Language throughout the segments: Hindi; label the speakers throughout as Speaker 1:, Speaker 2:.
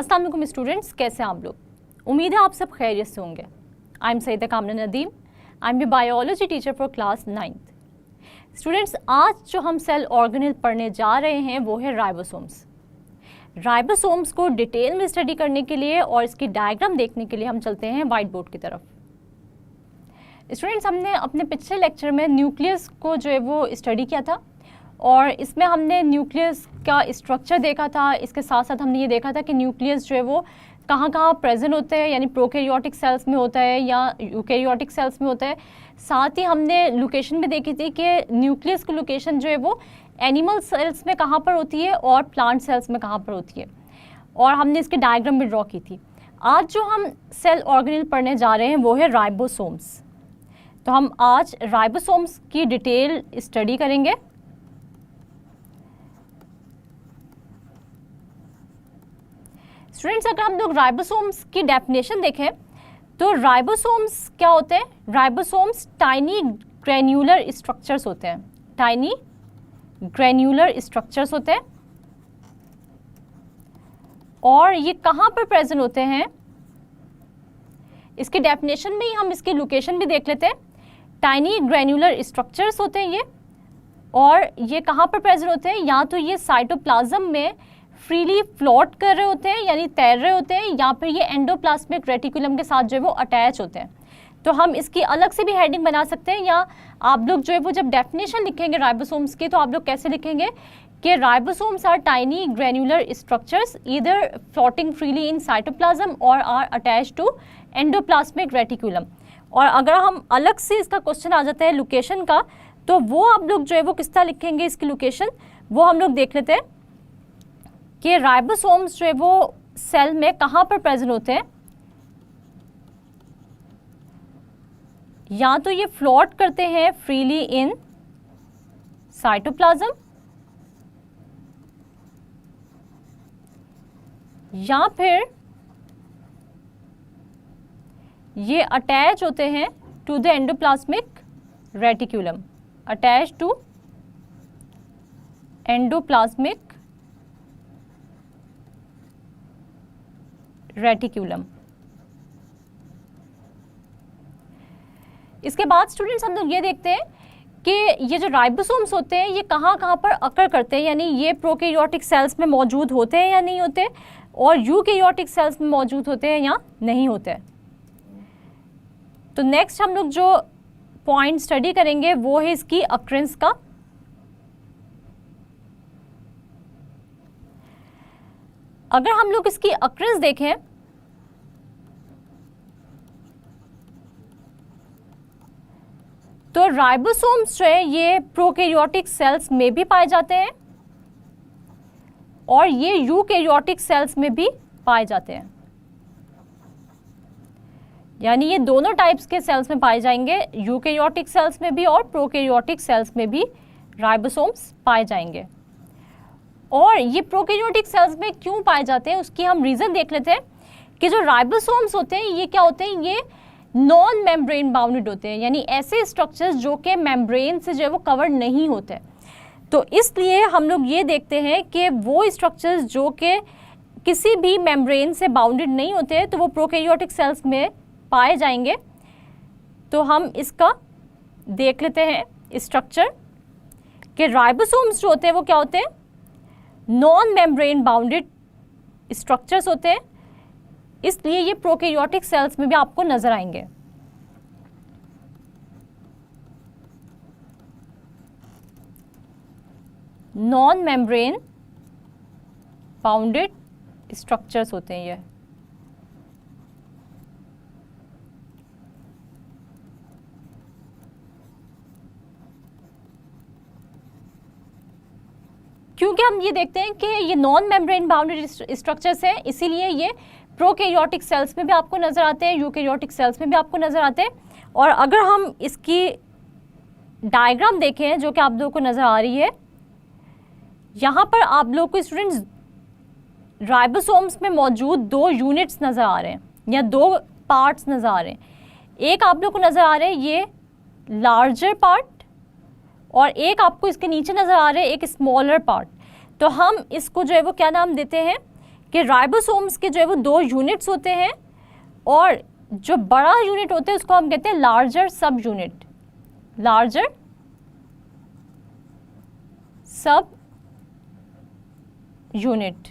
Speaker 1: अस्सलाम वालेकुम स्टूडेंट्स, कैसे हैं आप लोग? उम्मीद है आप सब खैरियत से होंगे। आई am Saeeda Kamna Nadeem, I am a biology teacher for class 9th। Students, आज जो हम सेल ऑर्गेनेल पढ़ने जा रहे हैं वो है राइबोसोम्स। राइबोसोम्स को डिटेल में स्टडी करने के लिए और इसकी डायग्राम देखने के लिए हम चलते हैं वाइट बोर्ड की तरफ। स्टूडेंट्स, हमने अपने पिछले लेक्चर में न्यूक्लियस को जो है वो स्टडी किया था और इसमें हमने न्यूक्लियस का स्ट्रक्चर देखा था। इसके साथ साथ हमने ये देखा था कि न्यूक्लियस जो है वो कहाँ कहाँ प्रेजेंट होते हैं, यानी प्रोकैरियोटिक सेल्स में होता है या यूकैरियोटिक सेल्स में होता है। साथ ही हमने लोकेशन भी देखी थी कि न्यूक्लियस की लोकेशन जो है वो एनिमल सेल्स में कहाँ पर होती है और प्लांट सेल्स में कहाँ पर होती है, और हमने इसकी डायग्राम भी ड्रॉ की थी। आज जो हम सेल ऑर्गेनेल पढ़ने जा रहे हैं वो है राइबोसोम्स। तो हम आज राइबोसोम्स की डिटेल स्टडी करेंगे। स्टूडेंट्स, अगर हम लोग राइबोसोम्स की डेफिनेशन देखें तो राइबोसोम्स क्या होते हैं? राइबोसोम्स टाइनी ग्रैन्युलर स्ट्रक्चर्स होते हैं। टाइनी ग्रैन्युलर स्ट्रक्चर्स होते हैं और ये कहाँ पर प्रेजेंट होते हैं? इसके डेफिनेशन में ही हम इसकी लोकेशन भी देख लेते हैं। टाइनी ग्रैन्युलर स्ट्रक्चर्स होते हैं ये, और ये कहाँ पर प्रेजेंट होते हैं? या तो ये साइटोप्लाज्म में फ्रीली फ्लोट कर रहे होते हैं, यानी तैर रहे होते हैं, या फिर ये एंडोप्लाज्मिक रेटिकुलम के साथ जो है वो अटैच होते हैं। तो हम इसकी अलग से भी हेडिंग बना सकते हैं, या आप लोग जो है वो जब डेफिनेशन लिखेंगे राइबोसोम्स की तो आप लोग कैसे लिखेंगे कि ribosomes are tiny granular structures either floating freely in cytoplasm और are attach to endoplasmic reticulum. और अगर हम अलग से इसका क्वेश्चन आ जाता है लोकेशन का, तो वो आप लोग जो है वो किस तरह लिखेंगे इसकी लोकेशन, वो हम लोग देख लेते हैं कि राइबोसोम्स जो है वो सेल में कहाँ पर प्रेजेंट होते हैं। या तो ये फ्लोट करते हैं फ्रीली इन साइटोप्लाज्म, या फिर ये अटैच होते हैं to the endoplasmic reticulum, attach to endoplasmic reticulum. इसके बाद स्टूडेंट्स हम लोग ये देखते हैं कि ये जो राइबोसोम्स होते हैं ये कहाँ कहाँ पर अकर करते हैं, यानी ये प्रोकैरियोटिक सेल्स में मौजूद होते हैं या नहीं होते, और यूकैरियोटिक सेल्स में मौजूद होते हैं या नहीं होते हैं। तो नेक्स्ट हम लोग जो पॉइंट स्टडी करेंगे वो है इसकी अक्रेंस का। अगर हम लोग इसकी अक्रेंस देखें तो राइबोसोम्स जो है ये प्रोकैरियोटिक सेल्स में भी पाए जाते हैं और ये यूकैरियोटिक सेल्स में भी पाए जाते हैं, यानी ये दोनों टाइप्स के सेल्स में पाए जाएंगे, यूकैरियोटिक सेल्स में भी और प्रोकैरियोटिक सेल्स में भी राइबोसोम्स पाए जाएंगे। और ये प्रोकैरियोटिक सेल्स में क्यों पाए जाते हैं उसकी हम रीज़न देख लेते हैं कि जो राइबोसोम्स होते हैं ये क्या होते हैं? ये नॉन मेम्ब्रेन बाउंडेड होते हैं, यानी ऐसे स्ट्रक्चर्स जो कि मेम्ब्रेन से जो है वो कवर नहीं होते। तो इसलिए हम लोग ये देखते हैं कि वो स्ट्रक्चर्स जो कि किसी भी मेम्ब्रेन से बाउंडेड नहीं होते तो वो प्रोकैरियोटिक सेल्स में पाए जाएंगे। तो हम इसका देख लेते हैं स्ट्रक्चर कि राइबोसोम्स जो होते हैं वो क्या होते हैं? नॉन मेम्ब्रेन बाउंडेड स्ट्रक्चर्स होते हैं, इसलिए ये प्रोकैरियोटिक सेल्स में भी आपको नजर आएंगे। नॉन मेम्ब्रेन बाउंडेड स्ट्रक्चर्स होते हैं ये। क्योंकि हम ये देखते हैं कि ये नॉन मेम्ब्रेन बाउंडेड स्ट्रक्चर्स हैं, इसीलिए ये प्रोकैरियोटिक सेल्स में भी आपको नज़र आते हैं, यूकैरियोटिक सेल्स में भी आपको नज़र आते हैं। और अगर हम इसकी डायग्राम देखें जो कि आप लोगों को नज़र आ रही है, यहाँ पर आप लोग को स्टूडेंट्स राइबोसोम्स में मौजूद दो यूनिट्स नज़र आ रहे हैं या दो पार्ट्स नज़र आ रहे हैं। एक आप लोग को नज़र आ रहे हैं ये लार्जर पार्ट, और एक आपको इसके नीचे नज़र आ रहे हैं एक स्मॉलर पार्ट। तो हम इसको जो है वो क्या नाम देते हैं कि राइबोसोम्स के जो है वो 2 यूनिट्स होते हैं, और जो बड़ा यूनिट होता है उसको हम कहते हैं लार्जर सब यूनिट, लार्जर सब यूनिट।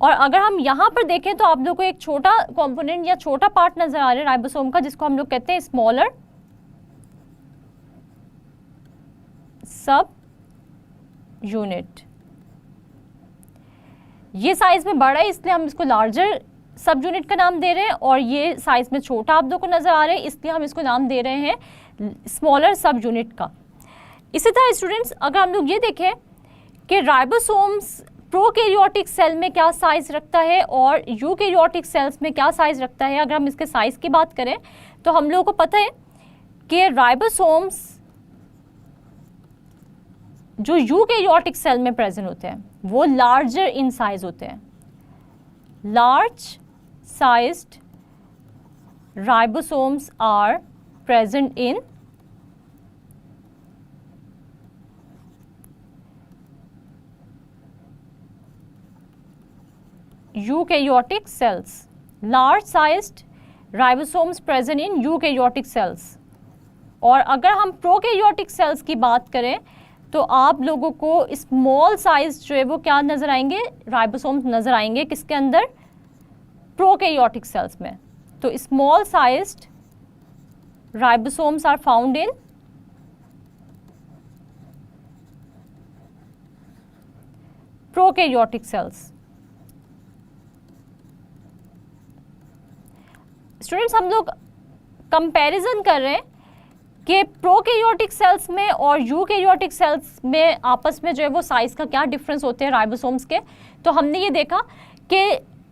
Speaker 1: और अगर हम यहाँ पर देखें तो आप लोग को एक छोटा कंपोनेंट या छोटा पार्ट नजर आ रहा है राइबोसोम का, जिसको हम लोग कहते हैं स्मॉलर सब यूनिट। ये साइज में बड़ा है इसलिए हम इसको लार्जर सब यूनिट का नाम दे रहे हैं, और ये साइज में छोटा आप लोग को नजर आ रहा है इसलिए हम इसको नाम दे रहे हैं स्मॉलर सब यूनिट का। इसी तरह स्टूडेंट्स अगर हम लोग ये देखें कि राइबोसोम्स प्रोकैरियोटिक सेल में क्या साइज रखता है और यूकैरियोटिक सेल्स में क्या साइज रखता है, अगर हम इसके साइज की बात करें तो हम लोगों को पता है कि राइबोसोम्स जो यूकैरियोटिक सेल में प्रेजेंट होते हैं वो लार्जर इन साइज होते हैं। Large sized ribosomes are present in eukaryotic cells, large sized ribosomes present in eukaryotic cells। और अगर हम प्रोकैरियोटिक सेल्स की बात करें तो आप लोगों को स्मॉल साइज जो है वो क्या नजर आएंगे, राइबोसोम्स नजर आएंगे किसके अंदर, प्रोकैरियोटिक सेल्स में। तो small sized ribosomes are found in prokaryotic cells. Students हम लोग कंपैरिजन कर रहे हैं कि प्रोकैरियोटिक सेल्स में और यूकैरियोटिक सेल्स में आपस में जो है वो साइज का क्या डिफरेंस होते हैं राइबोसोम्स के। तो हमने ये देखा कि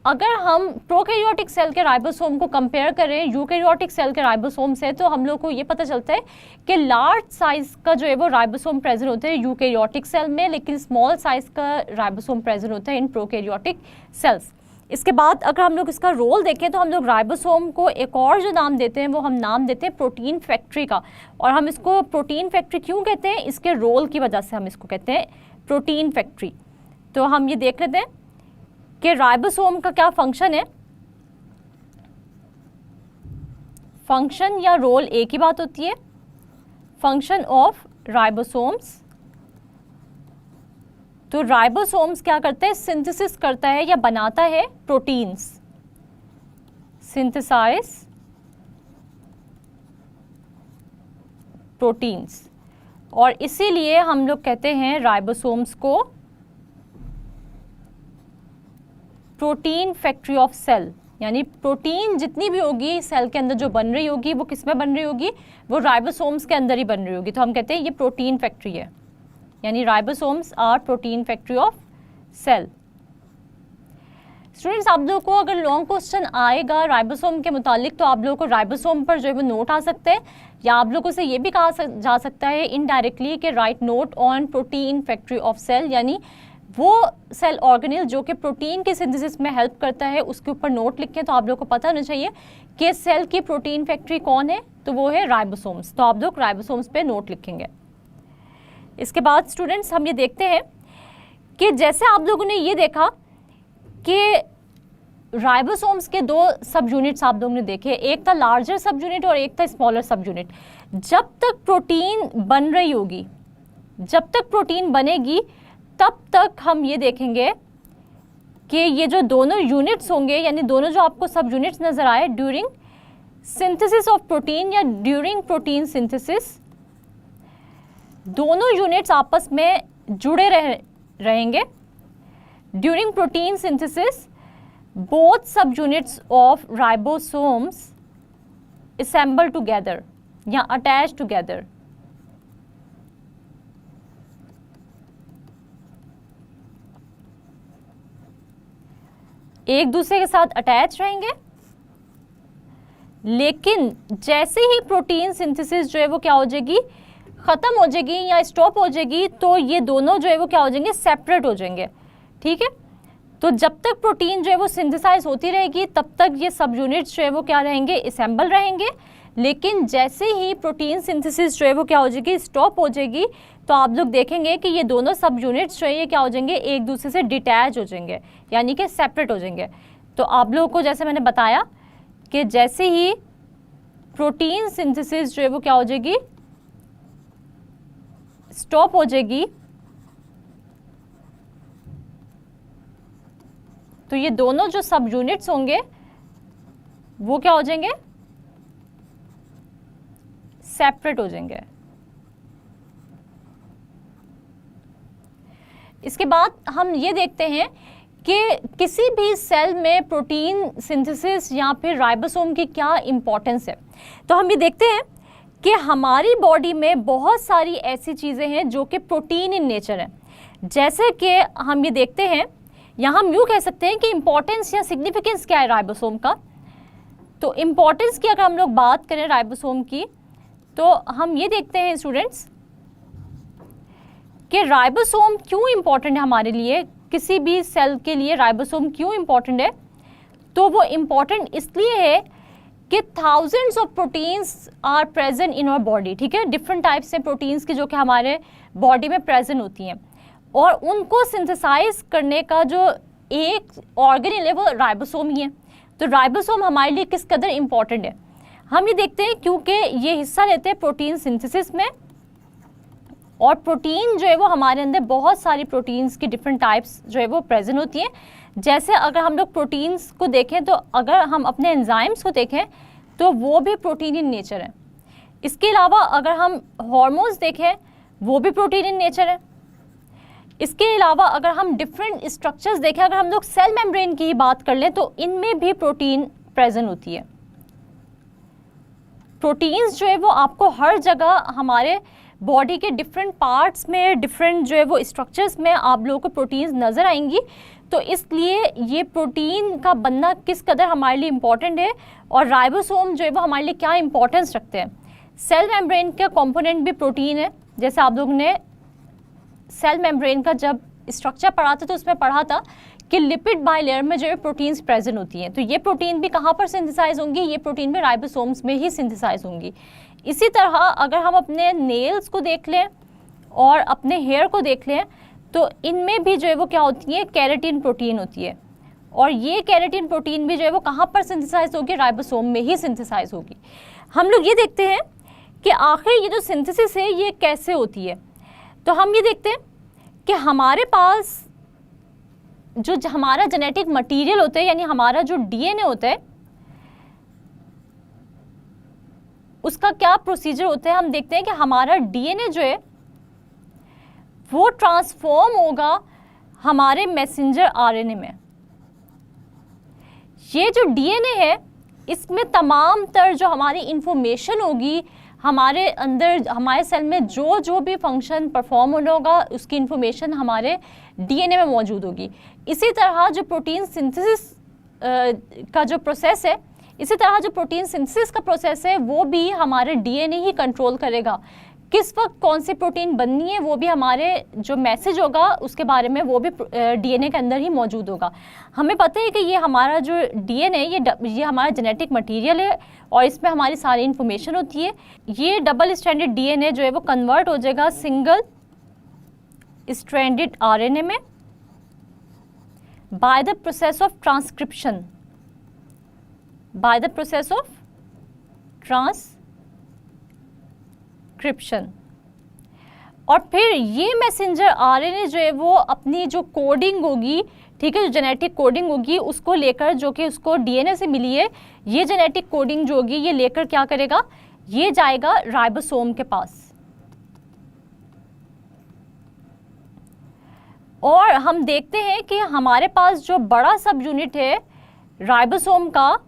Speaker 1: अगर हम प्रोकैरियोटिक सेल के राइबोसोम को कंपेयर करें यूकैरियोटिक सेल के राइबोसोम से तो हम लोग को ये पता चलता है कि लार्ज साइज का जो है वो राइबोसोम प्रेजेंट होते हैं यूकैरियोटिक सेल में, लेकिन स्मॉल साइज का राइबोसोम प्रेजेंट होता है इन प्रोकैरियोटिक सेल्स। इसके बाद अगर हम लोग इसका रोल देखें तो हम लोग राइबोसोम को एक और जो नाम देते हैं वो हम नाम देते हैं प्रोटीन फैक्ट्री का। और हम इसको प्रोटीन फैक्ट्री क्यों कहते हैं, इसके रोल की वजह से हम इसको कहते हैं प्रोटीन फैक्ट्री। तो हम ये देख लेते हैं कि राइबोसोम का क्या फंक्शन है। फंक्शन या रोल एक ही बात होती है। फंक्शन ऑफ राइबोसोम्स, तो राइबोसोम्स क्या करते हैं, सिंथेसिस करता है या बनाता है प्रोटीन्स, सिंथेसाइज प्रोटीन्स। और इसीलिए हम लोग कहते हैं राइबोसोम्स को प्रोटीन फैक्ट्री ऑफ सेल, यानी प्रोटीन जितनी भी होगी सेल के अंदर जो बन रही होगी वो किस में बन रही होगी, वो राइबोसोम्स के अंदर ही बन रही होगी। तो हम कहते हैं ये प्रोटीन फैक्ट्री है, यानी ribosomes are protein factory of cell. Students आप लोगों को अगर लॉन्ग क्वेश्चन आएगा राइबोसोम के मुतालिक तो आप लोगों को राइबोसोम पर जो है वो नोट आ सकते हैं, या आप लोगों से ये भी कहा जा सकता है इनडायरेक्टली कि right note on protein factory of cell, यानी वो सेल ऑर्गेनेल जो कि प्रोटीन के सिंथेसिस में हेल्प करता है उसके ऊपर नोट लिखें। तो आप लोगों को पता होना चाहिए कि सेल की प्रोटीन फैक्ट्री कौन है, तो वो है राइबोसोम्स। तो आप लोग राइबोसोम्स पे नोट लिखेंगे। इसके बाद स्टूडेंट्स हम ये देखते हैं कि जैसे आप लोगों ने ये देखा कि राइबोसोम्स के 2 सब यूनिट्स आप लोगों ने देखे, एक था लार्जर सब यूनिट और एक था स्मॉलर सब यूनिट। जब तक प्रोटीन बन रही होगी, जब तक प्रोटीन बनेगी तब तक हम ये देखेंगे कि ये जो दोनों यूनिट्स होंगे, यानी दोनों जो आपको सब यूनिट्स नजर आए, ड्यूरिंग सिंथेसिस ऑफ प्रोटीन या ड्यूरिंग प्रोटीन सिंथेसिस, दोनों यूनिट्स आपस में जुड़े रहेंगे। ड्यूरिंग प्रोटीन सिंथेसिस बोथ सब units of ribosomes assemble together या अटैच टुगेदर। एक दूसरे के साथ अटैच रहेंगे, लेकिन जैसे ही प्रोटीन सिंथेसिस जो है वो क्या हो जाएगी, ख़त्म हो जाएगी या स्टॉप हो जाएगी, तो ये दोनों जो है वो क्या हो जाएंगे, सेपरेट हो जाएंगे। ठीक है, तो जब तक प्रोटीन जो है वो सिंथेसाइज होती रहेगी तब तक ये सब यूनिट्स जो है वो क्या रहेंगे, असेंबल रहेंगे। लेकिन जैसे ही प्रोटीन सिंथेसिस जो है वो क्या हो जाएगी, स्टॉप हो जाएगी, तो आप लोग देखेंगे कि ये दोनों सब यूनिट्स जो है ये क्या हो जाएंगे, एक दूसरे से डिटैच हो जाएंगे, यानी कि सेपरेट हो जाएंगे। तो आप लोगों को जैसे मैंने बताया कि जैसे ही प्रोटीन सिंथेसिस जो है वो क्या हो जाएगी, स्टॉप हो जाएगी, तो ये दोनों जो सब यूनिट्स होंगे वो क्या हो जाएंगे, सेपरेट हो जाएंगे। इसके बाद हम ये देखते हैं कि किसी भी सेल में प्रोटीन सिंथेसिस या फिर राइबोसोम की क्या इंपॉर्टेंस है। तो हम ये देखते हैं कि हमारी बॉडी में बहुत सारी ऐसी चीज़ें हैं जो कि प्रोटीन इन नेचर है। जैसे कि हम ये देखते हैं, यहाँ हम यूँ कह सकते हैं कि इम्पॉर्टेंस या सिग्निफिकेंस क्या है राइबोसोम का। तो इम्पॉर्टेंस की अगर हम लोग बात करें राइबोसोम की, तो हम ये देखते हैं स्टूडेंट्स कि राइबोसोम क्यों इम्पॉर्टेंट है हमारे लिए, किसी भी सेल के लिए राइबोसोम क्यों इम्पॉर्टेंट है। तो वो इम्पॉर्टेंट इसलिए है कि thousands of proteins are present in our body, ठीक है, डिफरेंट टाइप्स से प्रोटीन्स की जो कि हमारे बॉडी में प्रेजेंट होती हैं, और उनको सिंथेसाइज करने का जो एक ऑर्गेनेल है वो राइबोसोम ही है। तो राइबोसोम हमारे लिए किस कदर इम्पॉर्टेंट है, हम ये देखते हैं क्योंकि ये हिस्सा लेते हैं प्रोटीन सिंथेसिस में, और प्रोटीन जो है वो हमारे अंदर बहुत सारी प्रोटीन्स की डिफरेंट टाइप्स जो है वो प्रेजेंट होती हैं। जैसे अगर हम लोग प्रोटीन्स को देखें, तो अगर हम अपने एंजाइम्स को देखें तो वो भी प्रोटीन इन नेचर है। इसके अलावा अगर हम हार्मोन्स देखें वो भी प्रोटीन इन नेचर है। इसके अलावा अगर हम डिफरेंट स्ट्रक्चर्स देखें, अगर हम लोग सेल मेम्ब्रेन की ही बात कर लें तो इनमें भी प्रोटीन प्रेजेंट होती है। प्रोटीन्स जो है वो आपको हर जगह हमारे बॉडी के डिफरेंट पार्ट्स में, डिफरेंट जो है वो स्ट्रक्चर्स में आप लोगों को प्रोटीन्स नज़र आएंगी। तो इसलिए ये प्रोटीन का बनना किस कदर हमारे लिए इम्पॉर्टेंट है, और राइबोसोम जो है वो हमारे लिए क्या इंपॉर्टेंस रखते हैं। सेल मेम्ब्रेन का कंपोनेंट भी प्रोटीन है। जैसे आप लोगों ने सेल मेम्ब्रेन का जब स्ट्रक्चर पढ़ा था तो उसमें पढ़ा था कि लिपिड बाइलेयर में जो है प्रोटीन्स प्रेजेंट होती हैं। तो ये प्रोटीन भी कहाँ पर सिंथेसाइज होंगी, ये प्रोटीन भी राइबोसोम्स में ही सिंथेसाइज होंगी। इसी तरह अगर हम अपने नेल्स को देख लें और अपने हेयर को देख लें, तो इनमें भी जो है वो क्या होती है, केराटिन प्रोटीन होती है, और ये केराटिन प्रोटीन भी जो है वो कहाँ पर सिंथेसाइज होगी, राइबोसोम में ही सिंथेसाइज होगी। हम लोग ये देखते हैं कि आखिर ये जो सिंथेसिस है ये कैसे होती है। तो हम ये देखते हैं कि हमारे पास जो हमारा जेनेटिक मटेरियल होता है, यानी हमारा जो डीएनए होता है, उसका क्या प्रोसीजर होता है। हम देखते हैं कि हमारा डीएनए जो है वो ट्रांसफॉर्म होगा हमारे मैसेंजर आरएनए में। ये जो डीएनए है इसमें तमाम तर जो हमारी इंफॉर्मेशन होगी, हमारे अंदर हमारे सेल में जो जो भी फंक्शन परफॉर्म होना होगा उसकी इंफॉर्मेशन हमारे डीएनए में मौजूद होगी। इसी तरह जो प्रोटीन सिंथेसिस का जो प्रोसेस है, इसी तरह जो प्रोटीन सिंथेसिस का प्रोसेस है वो भी हमारे डीएनए ही कंट्रोल करेगा। किस वक्त कौन सी प्रोटीन बननी है वो भी हमारे जो मैसेज होगा उसके बारे में वो भी डीएनए के अंदर ही मौजूद होगा। हमें पता है कि ये हमारा जो डीएनए ये हमारा जेनेटिक मटेरियल है और इसमें हमारी सारी इन्फॉर्मेशन होती है। ये डबल स्ट्रैंडेड डीएनए जो है वो कन्वर्ट हो जाएगा सिंगल स्ट्रैंडेड आरएनए में by the process of transcription, by the process of transcription. और फिर ये मैसेंजर आरएनए जो है वो अपनी जो कोडिंग होगी, ठीक है, जो जेनेटिक कोडिंग होगी उसको लेकर, जो कि उसको डीएनए से मिली है, ये जेनेटिक कोडिंग जो होगी ये लेकर क्या करेगा, ये जाएगा राइबोसोम के पास। और हम देखते हैं कि हमारे पास जो बड़ा सब यूनिट है राइबोसोम का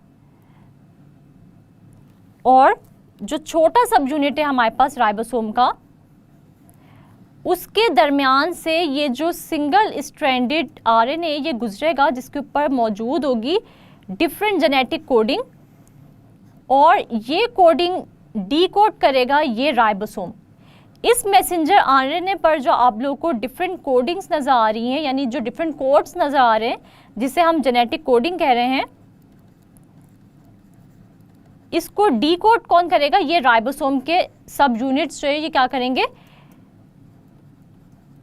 Speaker 1: और जो छोटा सब यूनिट है हमारे पास राइबोसोम का, उसके दरमियान से ये जो सिंगल स्ट्रैंडेड आरएनए ये गुजरेगा जिसके ऊपर मौजूद होगी डिफरेंट जेनेटिक कोडिंग, और ये कोडिंग डीकोड करेगा ये राइबोसोम। इस मैसेंजर आरएनए पर जो आप लोगों को डिफरेंट कोडिंग्स नज़र आ रही हैं, यानी जो डिफरेंट कोड्स नज़र आ रहे हैं जिसे हम जेनेटिक कोडिंग कह रहे हैं, इसको डीकोड कौन करेगा? ये राइबोसोम के सब यूनिट्स जो है ये क्या करेंगे?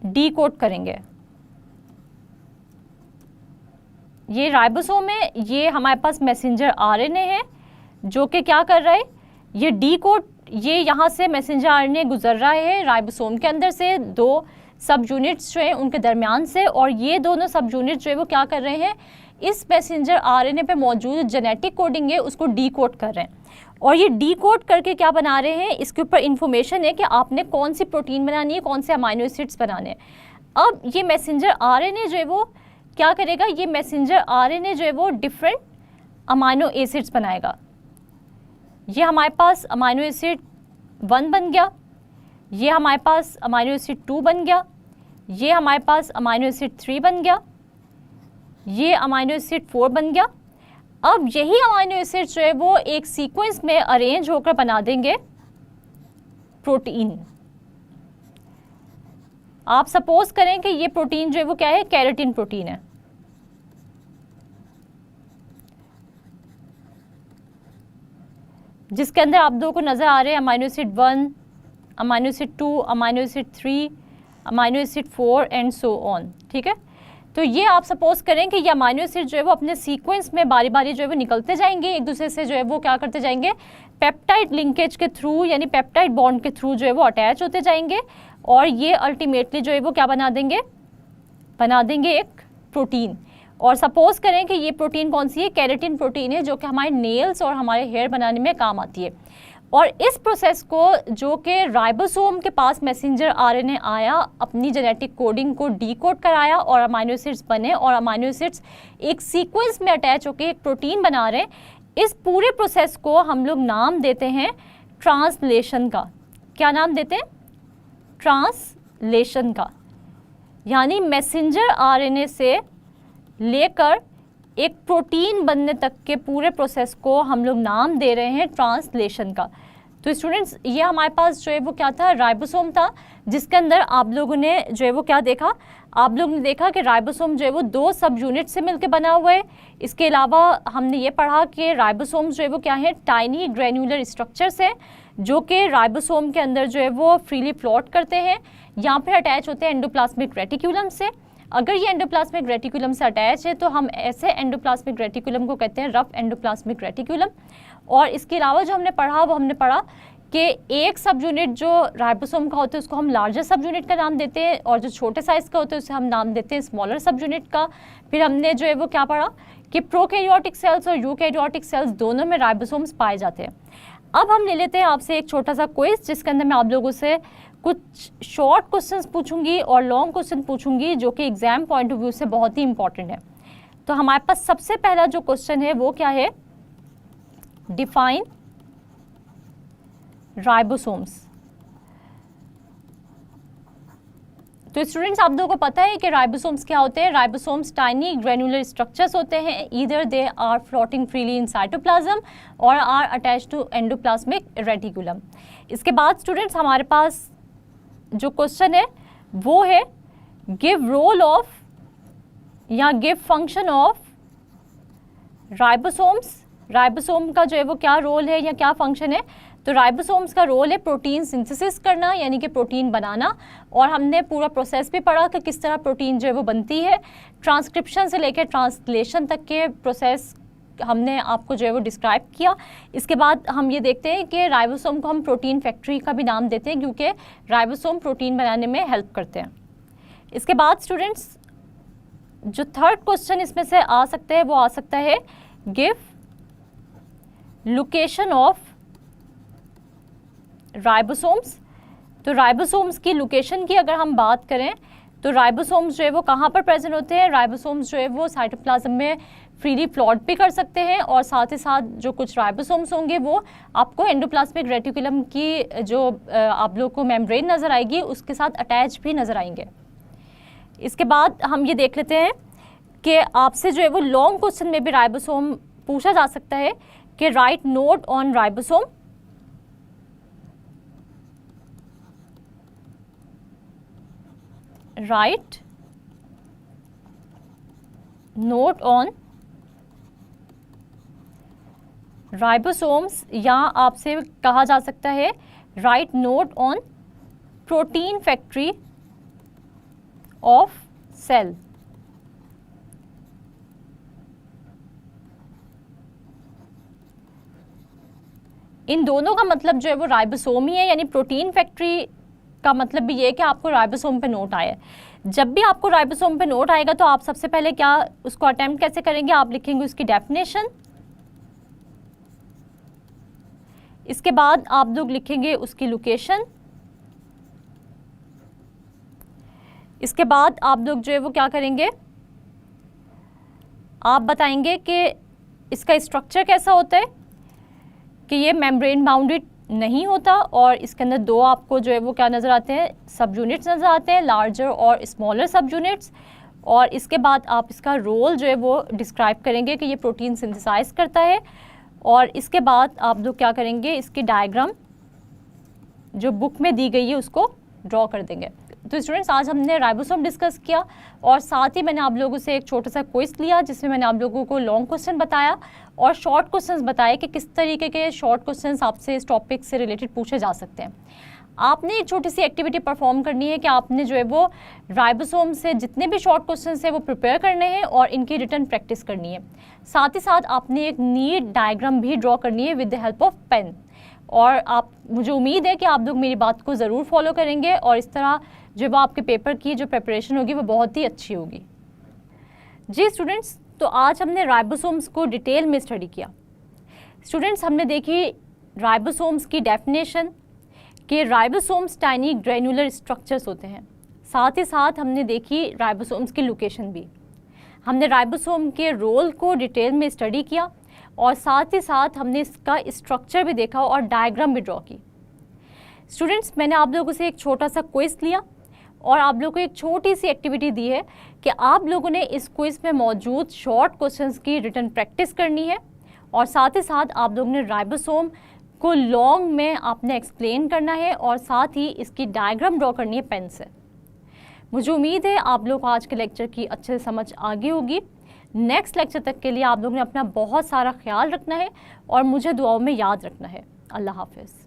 Speaker 1: डीकोड करेंगे। ये राइबोसोम है, ये हमारे पास मैसेंजर आरएनए है जो कि क्या कर रहा है? ये डीकोड, ये यहाँ से मैसेंजर आरएनए गुजर रहा है राइबोसोम के अंदर से दो सब यूनिट्स जो है उनके दरमियान से, और ये दोनों सब यूनिट्स जो है वो क्या कर रहे हैं? इस मैसेंजर आरएनए पे मौजूद जेनेटिक कोडिंग है उसको डीकोड कर रहे हैं। और ये डीकोड करके क्या बना रहे हैं? इसके ऊपर इंफॉर्मेशन है कि आपने कौन सी प्रोटीन बनानी है, कौन से अमाइनो एसिड्स बनाने हैं। अब ये मैसेंजर आरएनए जो है वो क्या करेगा? ये मैसेंजर आरएनए जो है वो डिफरेंट अमाइनो एसिड्स बनाएगा। ये हमारे पास अमाइनो एसिड 1 बन गया, ये हमारे पास अमाइनो एसिड 2 बन गया, ये हमारे पास अमाइनो एसिड 3 बन गया, ये अमाइनो एसिड 4 बन गया। अब यही अमाइनो एसिड जो है वो एक सीक्वेंस में अरेंज होकर बना देंगे प्रोटीन। आप सपोज करें कि ये प्रोटीन जो है वो क्या है? केराटिन प्रोटीन है। जिसके अंदर आप लोगों को नजर आ रहे हैं amino acid 1, amino acid 2, amino acid 3, amino acid 4 and so on. ठीक है, तो ये आप सपोज करें कि ये अमाइनो एसिड जो है वो अपने सीक्वेंस में बारी बारी जो है वो निकलते जाएंगे, एक दूसरे से जो है वो क्या करते जाएंगे? पेप्टाइड लिंकेज के थ्रू, यानी पेप्टाइड बॉन्ड के थ्रू जो है वो अटैच होते जाएंगे, और ये अल्टीमेटली जो है वो क्या बना देंगे? बना देंगे एक प्रोटीन। और सपोज करें कि ये प्रोटीन कौन सी है? केराटिन प्रोटीन है, जो कि हमारे नेल्स और हमारे हेयर बनाने में काम आती है। और इस प्रोसेस को जो कि राइबोसोम के पास मैसेंजर आरएनए आया, अपनी जेनेटिक कोडिंग को डीकोड कराया और अमाइनो एसिड्स बने, और अमाइनो एसिड्स एक सीक्वेंस में अटैच होकर एक प्रोटीन बना रहे हैं। इस पूरे प्रोसेस को हम लोग नाम देते हैं ट्रांसलेशन का। क्या नाम देते हैं? ट्रांसलेशन का। यानी मैसेंजर आरएनए से लेकर एक प्रोटीन बनने तक के पूरे प्रोसेस को हम लोग नाम दे रहे हैं ट्रांसलेशन का। तो स्टूडेंट्स, ये हमारे पास जो है वो क्या था? राइबोसोम था, जिसके अंदर आप लोगों ने जो है वो क्या देखा? आप लोगों ने देखा कि राइबोसोम जो है वो दो सब यूनिट से मिलकर बना हुआ है। इसके अलावा हमने ये पढ़ा कि राइबोसोम जो है वो क्या है? टाइनी ग्रेन्युलर स्ट्रक्चर्स हैं जो कि राइबोसोम के अंदर जो है वो फ्रीली फ्लोट करते हैं, यहाँ पर अटैच होते हैं एंडोप्लाज्मिक रेटिकुलम से। अगर ये एंडोप्लाज्मिक रेटिकुलम से अटैच है तो हम ऐसे एंडोप्लाज्मिक रेटिकुलम को कहते हैं रफ एंडोप्लाज्मिक रेटिकुलम। और इसके अलावा जो हमने पढ़ा वो हमने पढ़ा कि एक सब यूनिट जो राइबोसोम का होता है उसको हम लार्जर सब यूनिट का नाम देते हैं, और जो छोटे साइज़ का होता है उसे हम नाम देते हैं स्मॉलर सब यूनिट का। फिर हमने जो है वो क्या पढ़ा कि प्रोकैरियोटिक सेल्स और यूकैरियोटिक सेल्स दोनों में राइबोसोम्स पाए जाते हैं। अब हम ले लेते हैं आपसे एक छोटा सा क्विज, जिसके अंदर मैं आप लोगों से कुछ शॉर्ट क्वेश्चंस पूछूंगी और लॉन्ग क्वेश्चन पूछूंगी जो कि एग्जाम पॉइंट ऑफ व्यू से बहुत ही इंपॉर्टेंट है। तो हमारे पास सबसे पहला जो क्वेश्चन है वो क्या है? Define ribosomes. तो स्टूडेंट्स, आप लोगों को पता है कि राइबोसोम्स क्या होते हैं? राइबोसोम्स टाइनी ग्रेन्युलर स्ट्रक्चर्स होते हैं, either they are floating freely in cytoplasm और are attached to endoplasmic reticulum. इसके बाद स्टूडेंट्स हमारे पास जो क्वेश्चन है वो है गिव रोल ऑफ या give function of ribosomes. Ribosome का जो है वो क्या रोल है या क्या फंक्शन है? तो राइबोसोम्स का रोल है प्रोटीन सिंथेसिस करना, यानी कि प्रोटीन बनाना। और हमने पूरा प्रोसेस भी पढ़ा कि किस तरह प्रोटीन जो है वो बनती है। ट्रांसक्रिप्शन से लेकर ट्रांसलेशन तक के प्रोसेस हमने आपको जो है वो डिस्क्राइब किया। इसके बाद हम ये देखते हैं कि राइबोसोम को हम प्रोटीन फैक्ट्री का भी नाम देते हैं, क्योंकि राइबोसोम प्रोटीन बनाने में हेल्प करते हैं। इसके बाद स्टूडेंट्स, जो थर्ड क्वेश्चन इसमें से आ सकता है वो आ सकता है गिव लोकेशन ऑफ राइबोसोम्स। तो राइबोसोम्स की लोकेशन की अगर हम बात करें तो राइबोसोम्स जो है वो कहाँ पर प्रेजेंट होते हैं? राइबोसोम्स जो है वो साइटोप्लाज्म में फ्रीली प्लॉट भी कर सकते हैं, और साथ ही साथ जो कुछ राइबोसोम्स होंगे वो आपको एंडोप्लाज्मिक रेटिकुलम की जो आप लोग को मेम्ब्रेन नज़र आएगी उसके साथ अटैच भी नज़र आएंगे। इसके बाद हम ये देख लेते हैं कि आपसे जो है वो लॉन्ग क्वेश्चन में भी राइबोसोम पूछा जा सकता है कि right note on ribosome. Write note on ribosomes, या आपसे कहा जा सकता है write note on protein factory of cell. इन दोनों का मतलब जो है वो राइबोसोम ही है, यानी प्रोटीन फैक्ट्री का मतलब भी ये है कि आपको राइबोसोम पे नोट आया है। जब भी आपको राइबोसोम पे नोट आएगा तो आप सबसे पहले क्या उसको अटेम्प्ट कैसे करेंगे, आप लिखेंगे उसकी डेफिनेशन, इसके बाद आप लोग लिखेंगे उसकी लोकेशन, इसके बाद आप लोग जो है वो क्या करेंगे, आप बताएंगे कि इसका स्ट्रक्चर कैसा होता है, कि ये मेम्ब्रेन बाउंडेड नहीं होता और इसके अंदर दो आपको जो है वो क्या नज़र आते हैं, सब यूनिट्स नज़र आते हैं, लार्जर और स्मॉलर सब यूनिट्स। और इसके बाद आप इसका रोल जो है वो डिस्क्राइब करेंगे कि ये प्रोटीन सिंथेसाइज करता है। और इसके बाद आप लोग क्या करेंगे, इसकी डायग्राम जो बुक में दी गई है उसको ड्रॉ कर देंगे। तो स्टूडेंट्स, आज हमने राइबोसोम डिस्कस किया और साथ ही मैंने आप लोगों से एक छोटा सा क्विज लिया जिसमें मैंने आप लोगों को लॉन्ग क्वेश्चन बताया और शॉर्ट क्वेश्चंस बताए कि किस तरीके के शॉर्ट क्वेश्चंस आपसे इस टॉपिक से रिलेटेड पूछे जा सकते हैं। आपने एक छोटी सी एक्टिविटी परफॉर्म करनी है कि आपने जो है वो राइबोसोम से जितने भी शॉर्ट क्वेश्चंस हैं वो प्रिपेयर करने हैं और इनकी रिटर्न प्रैक्टिस करनी है। साथ ही साथ आपने एक नीट डायग्राम भी ड्रॉ करनी है with the help of pen. और आप, मुझे उम्मीद है कि आप लोग मेरी बात को ज़रूर फॉलो करेंगे और इस तरह जो वो आपके पेपर की जो प्रिपरेशन होगी वो बहुत ही अच्छी होगी। जी स्टूडेंट्स, तो आज हमने राइबोसोम्स को डिटेल में स्टडी किया। स्टूडेंट्स, हमने देखी राइबोसोम्स की डेफिनेशन कि राइबोसोम्स टाइनी ग्रेनुलर स्ट्रक्चर्स होते हैं। साथ ही साथ हमने देखी राइबोसोम्स की लोकेशन भी। हमने राइबोसोम के रोल को डिटेल में स्टडी किया और साथ ही साथ हमने इसका स्ट्रक्चर भी देखा और डायग्राम भी ड्रॉ की। स्टूडेंट्स, मैंने आप लोगों से एक छोटा सा क्विज लिया और आप लोगों को एक छोटी सी एक्टिविटी दी है कि आप लोगों ने इस क्विज में मौजूद शॉर्ट क्वेश्चंस की रिटर्न प्रैक्टिस करनी है और साथ ही साथ आप लोगों ने राइबोसोम को लॉन्ग में आपने एक्सप्लेन करना है और साथ ही इसकी डायग्राम ड्रॉ करनी है पेन से। मुझे उम्मीद है आप लोग को आज के लेक्चर की अच्छे से समझ आ गई होगी। नेक्स्ट लेक्चर तक के लिए आप लोगों ने अपना बहुत सारा ख्याल रखना है और मुझे दुआओं में याद रखना है। अल्लाह हाफिज़।